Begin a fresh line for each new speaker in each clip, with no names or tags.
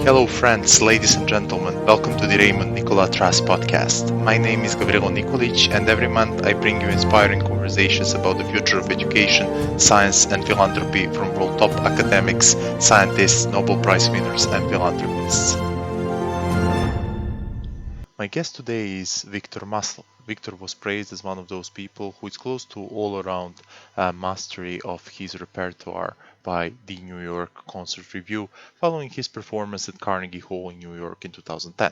Hello friends, ladies and gentlemen, welcome to the Raymond Nicolet Trust Podcast. My name is Gavrilo Nikolic, and every month I bring you inspiring conversations about the future of education, science and philanthropy from world top academics, scientists, Nobel Prize winners and philanthropists. My guest today is Viktor Maslov. Viktor was praised as one of those people who is close to all-around mastery of his repertoire by the New York Concert Review following his performance at Carnegie Hall in New York in 2010.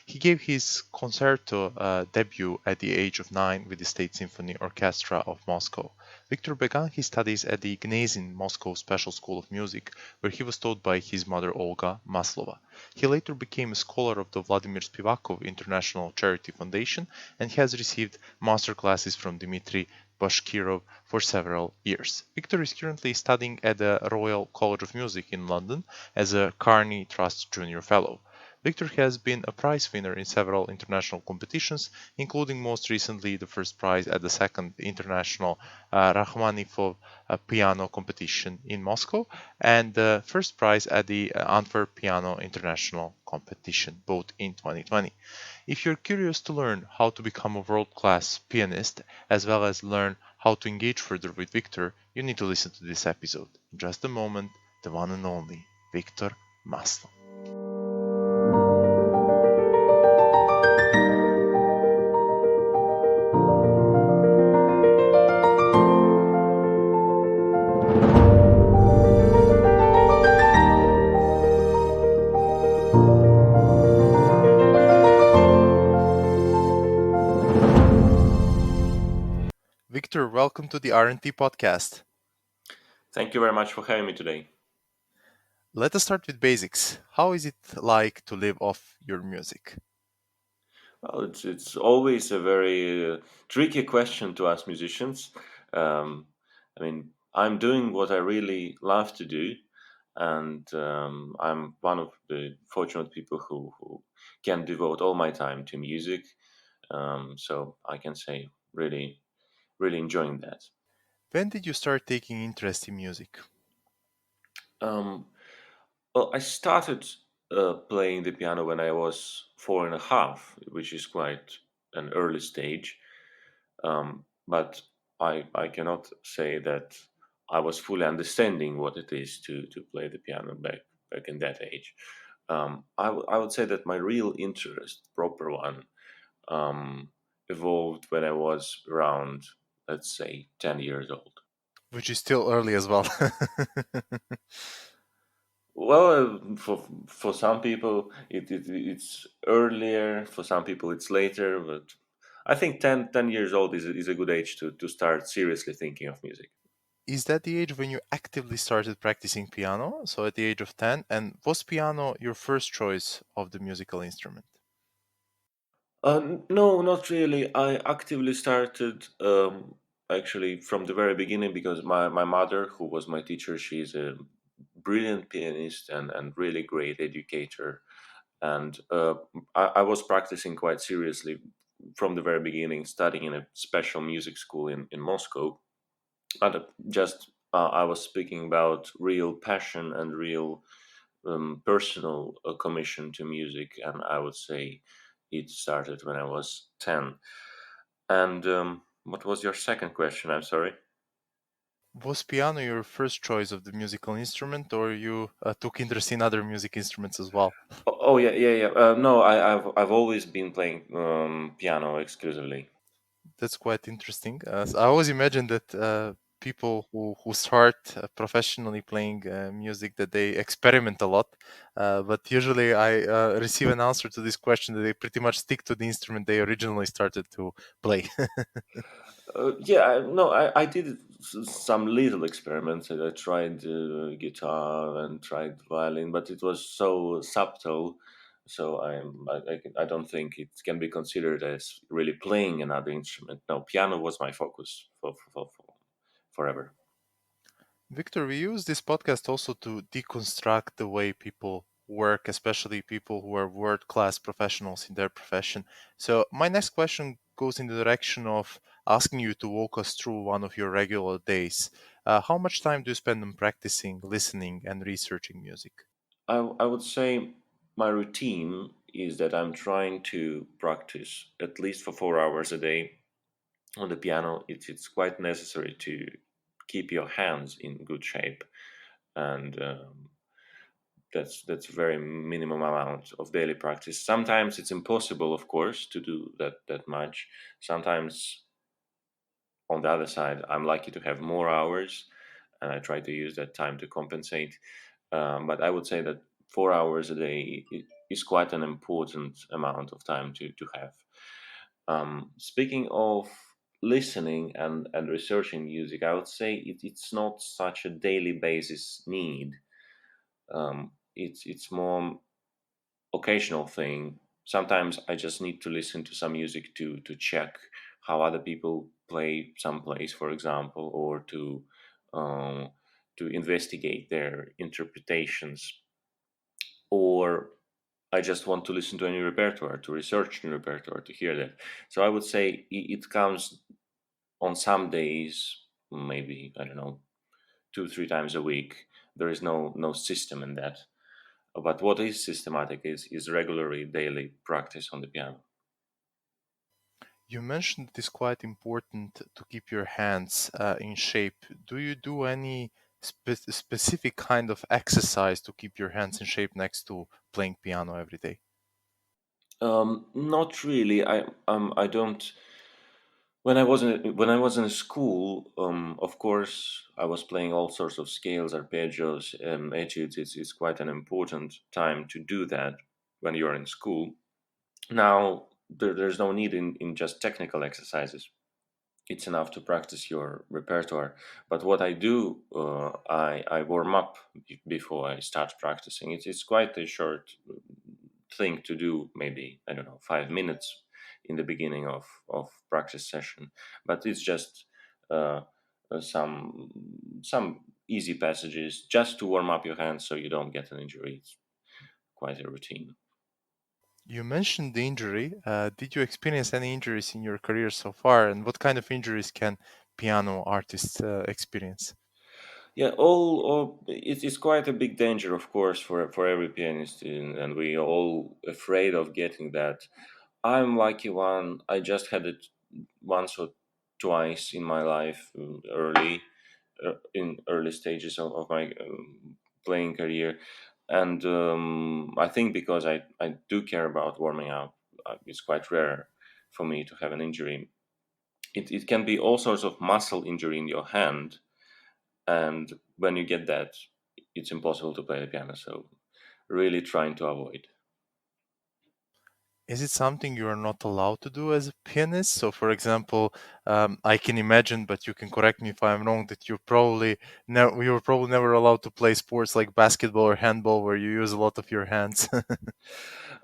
He gave his concerto debut at the age of 9 with the State Symphony Orchestra of Moscow. Viktor began his studies at the Gnessin Moscow Special School of Music, where he was taught by his mother Olga Maslova. He later became a scholar of the Vladimir Spivakov International Charity Foundation and has received masterclasses from Dmitry Bashkirov for several years. Viktor is currently studying at the Royal College of Music in London as a Carne Trust Junior Fellow. Viktor has been a prize winner in several international competitions, including most recently the first prize at the second international Rachmaninoff piano competition in Moscow and the first prize at the Antwerp Piano International Competition, both in 2020. If you're curious to learn how to become a world-class pianist, as well as learn how to engage further with Viktor, you need to listen to this episode. In just a moment, the one and only Viktor Maslov. Viktor, welcome to the RNT podcast.
Thank you very much for having me today.
Let us start with basics. How is it like to live off your music?
Well, it's always a very tricky question to ask musicians. I'm doing what I really love to do, and I'm one of the fortunate people who can devote all my time to music. So I can say really, really enjoying that.
When did you start taking interest in music?
Um, Well, I started playing the piano when I was 4.5, which is quite an early stage. But I cannot say that I was fully understanding what it is to play the piano back in that age. I would say that my real interest, proper one, um, evolved when I was around, let's say, 10 years old.
Which is still early as well.
Well, for some people it's earlier. For some people it's later. But I think 10 years old is a good age to start seriously thinking of music.
Is that the age when you actively started practicing piano? So at the age of 10? And was piano your first choice of the musical instrument?
No, not really. I actively started actually from the very beginning because my mother, who was my teacher, she's a brilliant pianist and really great educator. And I was practicing quite seriously from the very beginning, studying in a special music school in Moscow. And I was speaking about real passion and real personal commission to music, and I would say it started when I was 10. And what was your second question? I'm sorry.
Was piano your first choice of the musical instrument, or you took interest in other music instruments as well?
Oh, yeah, yeah, yeah. No, I've always been playing piano exclusively.
That's quite interesting. So I always imagine that people who start professionally playing music that they experiment a lot, but usually I receive an answer to this question that they pretty much stick to the instrument they originally started to play.
Yeah, no, I did some little experiments. I tried guitar and tried violin, but it was so subtle. So I don't think it can be considered as really playing another instrument. No, piano was my focus for forever.
Victor, we use this podcast also to deconstruct the way people work, especially people who are world class professionals in their profession. So, my next question goes in the direction of asking you to walk us through one of your regular days. How much time do you spend on practicing, listening, and researching music?
I would say my routine is that I'm trying to practice at least for 4 hours a day on the piano. It's quite necessary to keep your hands in good shape, and that's very minimum amount of daily practice. Sometimes it's impossible, of course, to do that much. Sometimes, on the other side, I'm lucky to have more hours, and I try to use that time to compensate. But I would say that 4 hours a day is quite an important amount of time to have. Speaking of listening and researching music, I would say it's not such a daily basis need. It's more occasional thing. Sometimes I just need to listen to some music to check how other people play some plays, for example, or um, to investigate their interpretations, or I just want to listen to a new repertoire, to research new repertoire, to hear that. So I would say it comes on some days, maybe I don't know, 2 3 times a week. There is no system in that. But what is systematic is regularly daily practice on the piano.
You mentioned it is quite important to keep your hands in shape. Do you do any specific kind of exercise to keep your hands in shape next to playing piano every day?
Not really. I don't. When I was in school, of course, I was playing all sorts of scales, arpeggios, etudes. It's quite an important time to do that when you're in school. Now there's no need in just technical exercises. It's enough to practice your repertoire. But what I do, I warm up before I start practicing. It's quite a short thing to do, maybe, I don't know, 5 minutes in the beginning of practice session. But it's just uh, some easy passages just to warm up your hands so you don't get an injury. It's quite a routine.
You mentioned the injury. Did you experience any injuries in your career so far, and what kind of injuries can piano artists experience?
Yeah, all it's quite a big danger, of course, for every pianist, and we all afraid of getting that. I'm lucky one. I just had it once or twice in my life, in early stages of my playing career, and I think because I do care about warming up, it's quite rare for me to have an injury. It can be all sorts of muscle injury in your hand, and when you get that, it's impossible to play the piano. So really trying to avoid.
Is it something you are not allowed to do as a pianist? So, for example, I can imagine, but you can correct me if I'm wrong, that you were probably never allowed to play sports like basketball or handball, where you use a lot of your hands.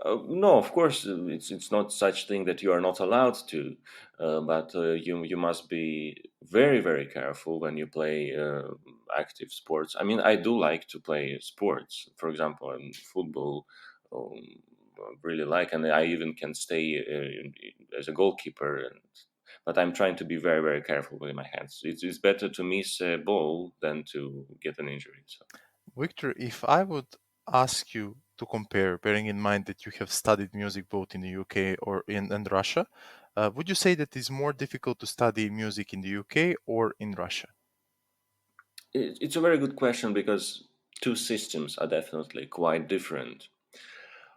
No, of course, it's not such thing that you are not allowed to, but you must be very careful when you play active sports. I mean, I do like to play sports, for example, in football. Um, I really like, and I even can stay as a goalkeeper. But I'm trying to be very careful with my hands. It's better to miss a ball than to get an injury. So.
Victor, if I would ask you to compare, bearing in mind that you have studied music both in the UK or in Russia, would you say that it's more difficult to study music in the UK or in Russia?
It's a very good question because two systems are definitely quite different.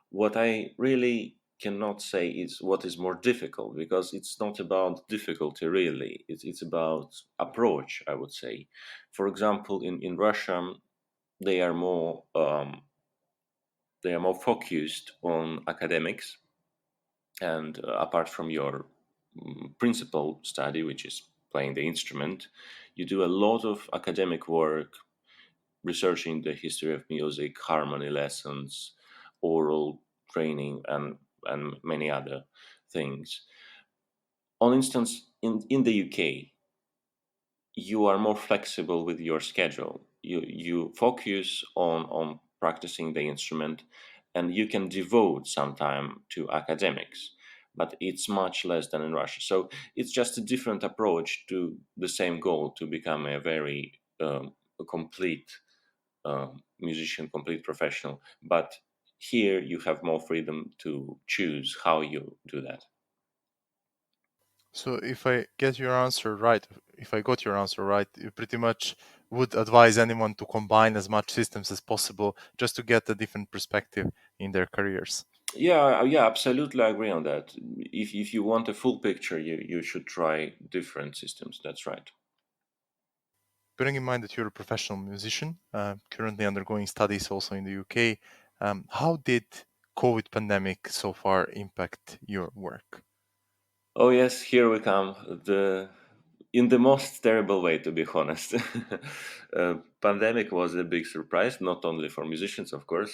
What I really cannot say is what is more difficult because it's not about difficulty really. It's about approach, I would say. For example, in Russia, they are more um, they are more focused on academics, and apart from your principal study, which is playing the instrument, you do a lot of academic work researching the history of music, harmony lessons, oral training, and many other things. On instance, in the UK, you are more flexible with your schedule. You focus on practicing the instrument, and you can devote some time to academics. but it's much less than in Russia. So it's just a different approach to the same goal, to become a very a complete musician, complete professional. But here you have more freedom to choose how you do that.
So if I get your answer right, if I got your answer right, you pretty much would advise anyone to combine as much systems as possible just to get a different perspective in their careers.
Yeah, absolutely, I agree on that. If you want a full picture, you should try different systems. That's right.
Bearing in mind that you're a professional musician, currently undergoing studies also in the UK, how did COVID pandemic so far impact your work?
Oh yes, here we come. The in the most terrible way, to be honest. Pandemic was a big surprise, not only for musicians, of course,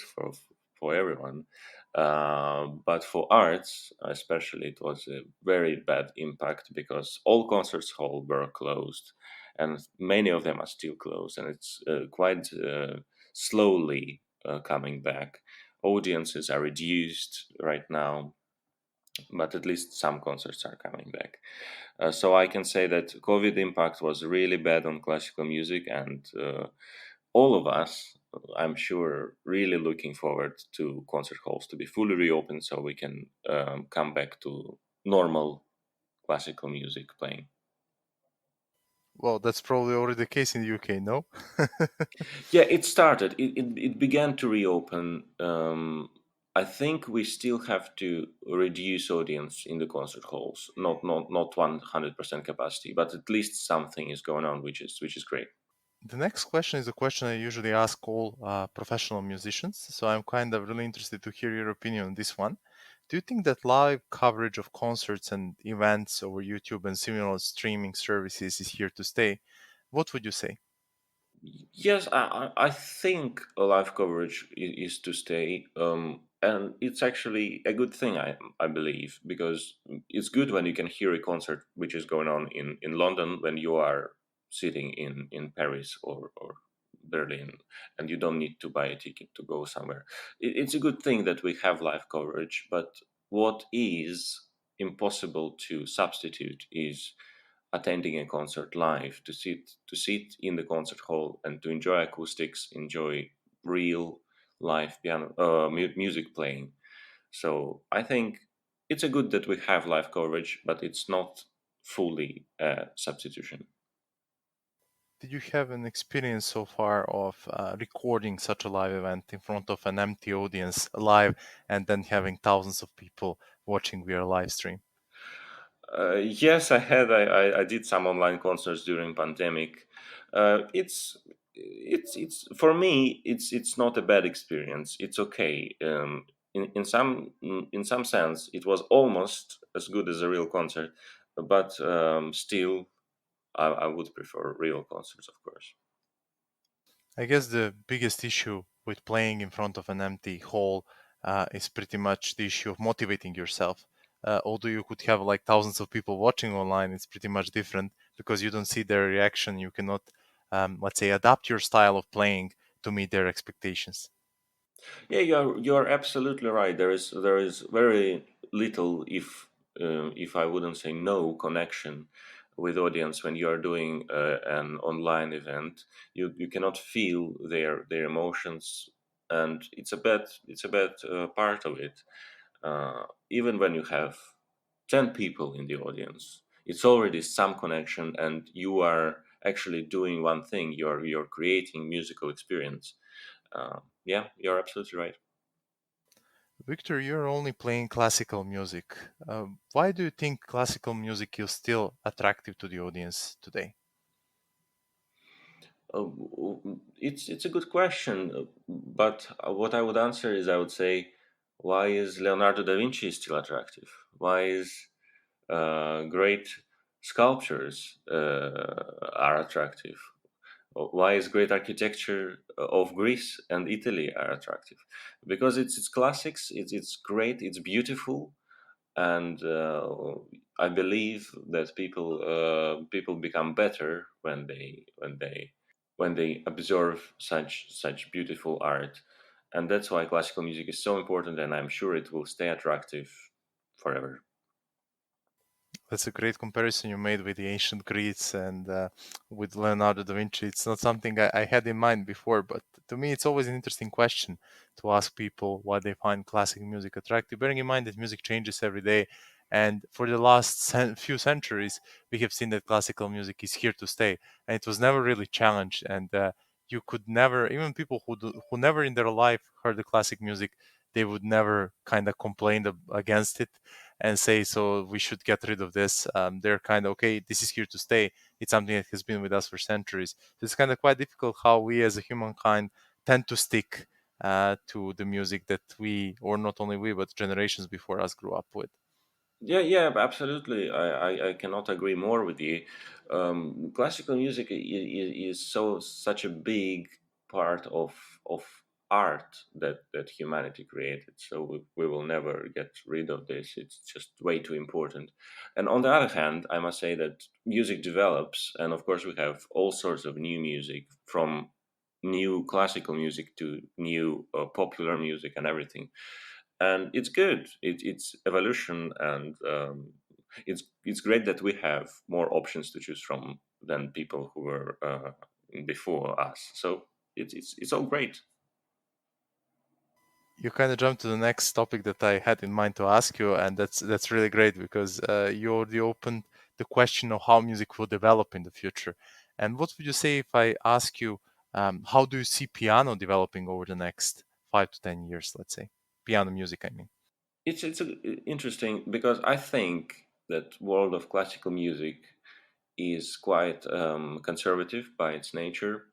for everyone, but for arts especially. It was a very bad impact because all concerts hall were closed, and many of them are still closed, and it's quite slowly coming back. Audiences are reduced right now, but at least some concerts are coming back. So I can say that COVID impact was really bad on classical music, and all of us, I'm sure, really looking forward to concert halls to be fully reopened so we can come back to normal classical music playing.
Well, that's probably already the case in the UK, no?
Yeah, it started. It began to reopen. I think we still have to reduce audience in the concert halls. Not 100% capacity, but at least something is going on, which is great.
The next question is a question I usually ask all professional musicians, so I'm kind of really interested to hear your opinion on this one. Do you think that live coverage of concerts and events over YouTube and similar streaming services is here to stay? What would you say?
Yes, I think a live coverage is to stay, and it's actually a good thing. I believe because it's good when you can hear a concert which is going on in London when you are sitting in Paris or Berlin, and you don't need to buy a ticket to go somewhere. It's a good thing that we have live coverage, but what is impossible to substitute is attending a concert live, to sit in the concert hall and to enjoy acoustics, enjoy real live piano music playing. So I think it's a good that we have live coverage, but it's not fully a substitution.
Did you have an experience so far of recording such a live event in front of an empty audience live and then having thousands of people watching via live stream?
Yes, I had. I did some online concerts during pandemic. It's for me. It's not a bad experience. It's okay. In some sense, it was almost as good as a real concert, but still, I would prefer real concerts, of course.
I guess the biggest issue with playing in front of an empty hall is pretty much the issue of motivating yourself. Although you could have like thousands of people watching online, it's pretty much different because you don't see their reaction. You cannot, let's say, adapt your style of playing to meet their expectations.
Yeah, you're absolutely right. There is very little, if I wouldn't say no, connection with audience when you are doing an online event. You cannot feel their emotions, and it's a bad part of it. Even when you have 10 people in the audience, it's already some connection, and you are actually doing one thing. You're creating musical experience. Yeah, you're absolutely right.
Victor, you're only playing classical music. Why do you think classical music is still attractive to the audience today?
It's a good question, but what I would answer is I would say, why is Leonardo da Vinci still attractive? Why is great sculptures are attractive? Why is great architecture of Greece and Italy are attractive? Because it's classics. It's great. It's beautiful, and I believe that people become better when they observe such beautiful art, and that's why classical music is so important, and I'm sure it will stay attractive forever.
That's a great comparison you made with the ancient Greeks and with Leonardo da Vinci. It's not something I had in mind before, but to me, it's always an interesting question to ask people why they find classic music attractive, bearing in mind that music changes every day. And for the last few centuries, we have seen that classical music is here to stay, and it was never really challenged. And you could never, even people who never in their life heard the classic music, they would never kind of complain against it and say, so we should get rid of this. They're kind of, okay, this is here to stay. It's something that has been with us for centuries. So it's kind of quite difficult how we as a humankind tend to stick to the music that we, or not only we, but generations before us grew up with.
Yeah, yeah, absolutely. I cannot agree more with you. Classical music is such a big part of art that humanity created. So we will never get rid of this. It's just way too important. And on the other hand, I must say that music develops, and of course we have all sorts of new music, from new classical music to new popular music and everything, and it's good. It's evolution, and it's great that we have more options to choose from than people who were before us. So it's all great.
You kind of jumped to the next topic that I had in mind to ask you, and that's really great because you already opened the question of how music will develop in the future. And what would you say if I ask you, how do you see piano developing over the next 5 to 10 years? Let's say piano music, I mean.
Interesting, because I think that world of classical music is quite conservative by its nature.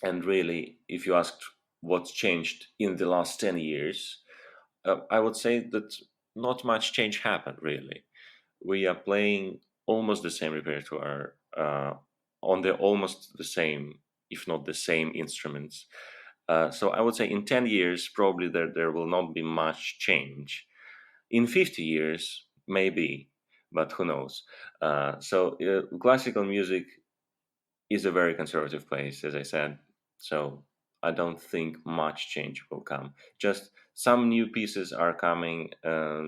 And really, if you asked what's changed in the last 10 years, I would say that not much change happened, really. We are playing almost the same repertoire on the almost the same, if not the same, instruments. So I would say in 10 years, probably there will not be much change. In 50 years, maybe, but who knows? So classical music is a very conservative place, as I said. So I don't think much change will come. Just some new pieces are coming,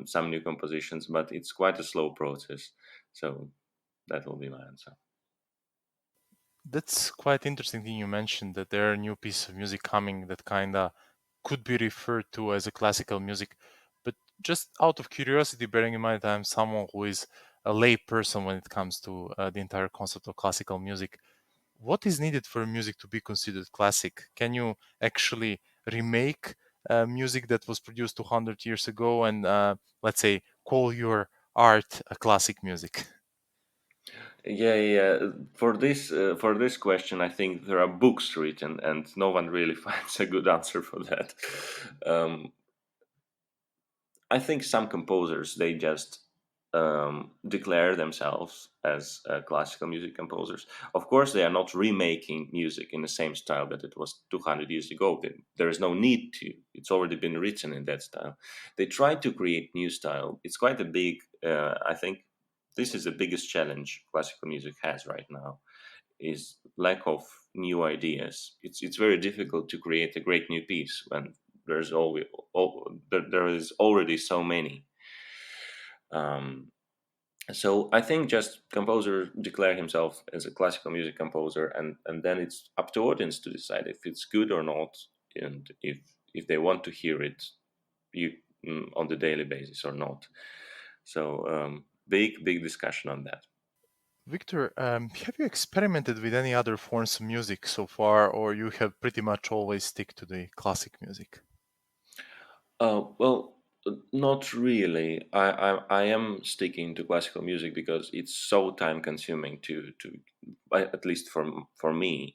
some new compositions, but it's quite a slow process. So that will be my answer.
That's quite interesting thing you mentioned that there are new pieces of music coming that kind of could be referred to as a classical music. But just out of curiosity, bearing in mind I'm someone who is a lay person when it comes to the entire concept of classical music, what is needed for music to be considered classic? Can you actually remake music that was produced 200 years ago and, let's say, call your art a classic music?
Yeah, yeah. For this question, I think there are books written, and no one really finds a good answer for that. Um, I think some composers, they just declare themselves as classical music composers. Of course, they are not remaking music in the same style that it was 200 years ago. There is no need to. It's already been written in that style. They try to create new style. It's quite a big. I think this is the biggest challenge classical music has right now, is lack of new ideas. It's very difficult to create a great new piece when there's always there is already so many. Um, so I think just composer declare himself as a classical music composer, and then it's up to audience to decide if it's good or not, and if they want to hear it you on the daily basis or not. So big discussion on that.
Victor, have you experimented with any other forms of music so far, or you have pretty much always stick to the classic music?
Well, not really. I am sticking to classical music because it's so time consuming at least for me,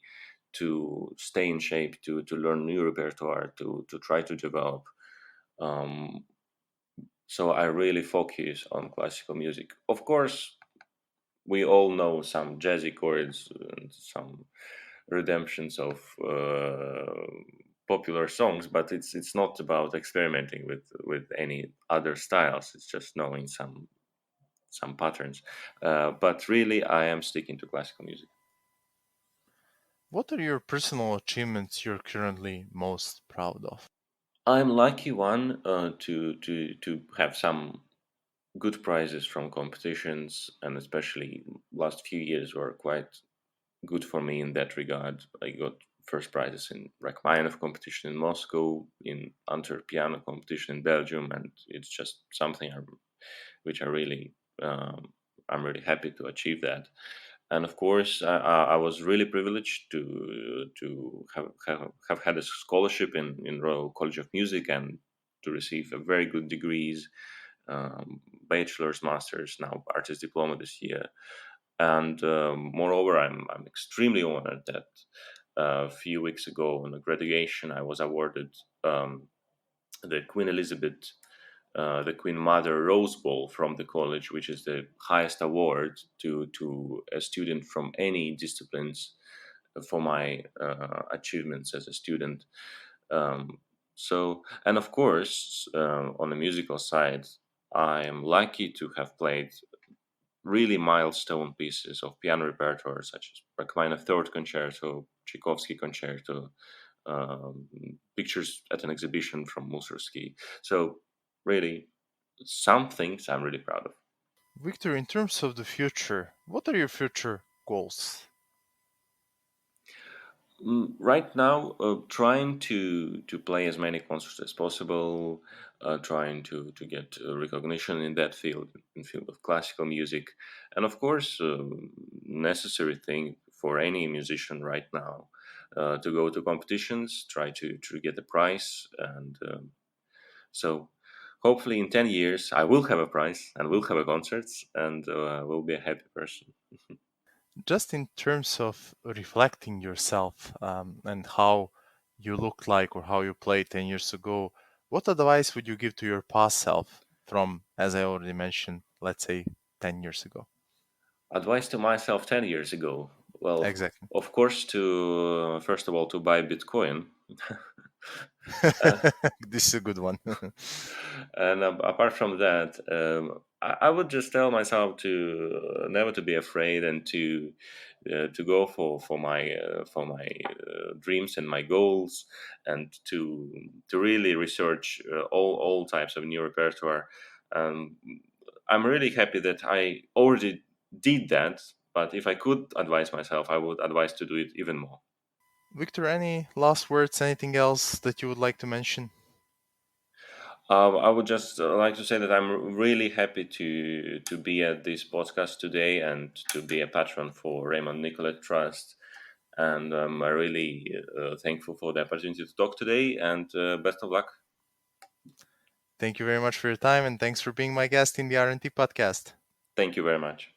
to stay in shape, to learn new repertoire, to try to develop. Um, so I really focus on classical music. Of course, we all know some jazzy chords and some redemptions of popular songs, but it's not about experimenting with any other styles. It's just knowing some patterns. But really, I am sticking to classical music.
What are your personal achievements you're currently most proud of?
I'm lucky one to have some good prizes from competitions, and especially last few years were quite good for me in that regard. I got first prizes in Rachmaninoff competition in Moscow, in Antwerp Piano competition in Belgium, and it's just something which I'm really happy to achieve that. And of course, I was really privileged to have had a scholarship in Royal College of Music and to receive a very good degrees, bachelor's, master's, now artist diploma this year. And moreover, I'm extremely honored that a few weeks ago on a graduation, I was awarded the Queen Elizabeth, the Queen Mother Rose Bowl from the college, which is the highest award to a student from any disciplines for my achievements as a student. Um, and of course, on the musical side, I am lucky to have played really milestone pieces of piano repertoire, such as Rachmaninoff Third Concerto, Tchaikovsky Concerto, um, pictures at an exhibition from Mussorgsky. So, really, some things I'm really proud of.
Victor, in terms of the future, what are your future goals?
Right now, trying to play as many concerts as possible, trying to get recognition in that field, in field of classical music, and of course, necessary thing for any musician right now, to go to competitions, try to get the prize, and so hopefully in 10 years I will have a prize and will have a concerts and will be a happy person.
Just in terms of reflecting yourself and how you looked like or how you played 10 years ago, what advice would you give to your past self from, as I already mentioned, let's say 10 years ago?
Advice to myself 10 years ago. Well,
Exactly.
of course, to first of all, to buy Bitcoin. uh,
This is a good one.
and apart from that, I would just tell myself to never to be afraid and to go for my dreams and my goals, and to really research all types of new repertoire. Um, I'm really happy that I already did that. But if I could advise myself, I would advise to do it even more.
Victor, any last words, anything else that you would like to mention?
I would just like to say that I'm really happy to be at this podcast today and to be a patron for Raymond Nicolet Trust. And I'm really thankful for the opportunity to talk today. And best of luck.
Thank you very much for your time and thanks for being my guest in the RNT podcast.
Thank you very much.